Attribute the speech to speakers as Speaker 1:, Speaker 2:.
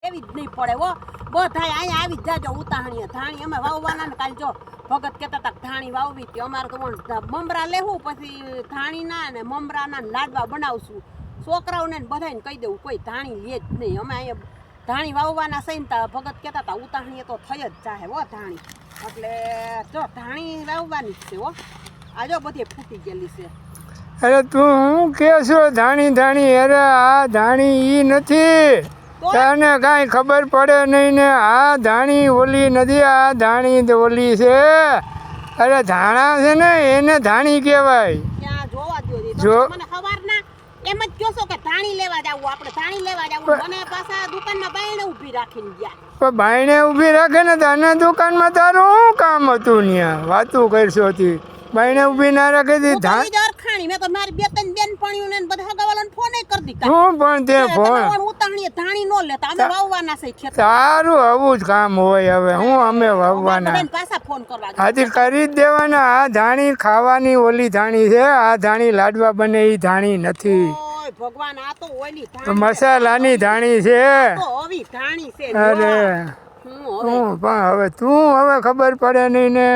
Speaker 1: કેવી જ નહીં પડે હો બધાય અહીંયા આવી જ જાજો ઉતાહણીએ ધાણી અમે વાવવાના ને કાલ જો ભગત કહેતા હતા ધાણી વાવવી હતી અમારે તો મમરા લેવું પછી ધાણીના ને મમરાના લાડવા બનાવશું છોકરાઓને બધાને કહી દેવું કોઈ ધાણી લે જ નહીં અમે અહીંયા ધાણી વાવવાના સહીને ભગત કહેતા હતા ઉતાહણીએ તો થઈ જ ચાહે હો ધાણી એટલે જો ધાણી વાવવાની જ છે હો આ જો બધી ફૂટી ગયેલી છે
Speaker 2: અરે તું હું કે છો ધાણી અરે આ ધાણી ઈ નથી તને કાંઈ ખબર પડે નહીં ને આ ધાણી ઓલી નથી આ ધાણી ઓલી છે અરે ધાણા છે ને એને ધાણી કહેવાય
Speaker 1: ત્યાં જોવા દો મને ખબરના એમ જ કહો છો કે ધાણી લેવા જાવું આપણે ધાણી લેવા જાવું મને પાછા દુકાનમાં બાયણે ઊભી રાખીને ગયા
Speaker 2: પણ બાયણે ઊભી રાખે ને તને દુકાનમાં તારું શું કામ હતું ત્યાં વાતું કરશો તી બાયણે ઊભી ના રાખી દી
Speaker 1: ખાણી મેં તો મારી બે ત્રણ બેનપણીઓને ને બધા હગાવાલાને ફોન કરી દીધા
Speaker 2: હું પણ તે ફોન
Speaker 1: ઉતાણીએ ધાણી નો લેતા અમે વાવવાના છે ખેતર
Speaker 2: સારું આવું જ કામ હોય હવે હું અમે વાવવાના
Speaker 1: પાછા ફોન કરવા
Speaker 2: હાથી કરી જ દેવાના આ ધાણી ખાવાની ઓલી ધાણી છે આ ધાણી લાડવા બને એ ધાણી નથી
Speaker 1: ભગવાન આ તો ઓલી ધાણી
Speaker 2: મસાલાની ધાણી છે
Speaker 1: તો ઓવી ધાણી છે
Speaker 2: અરે હું પણ હવે તું હવે ખબર પડે નહીં ને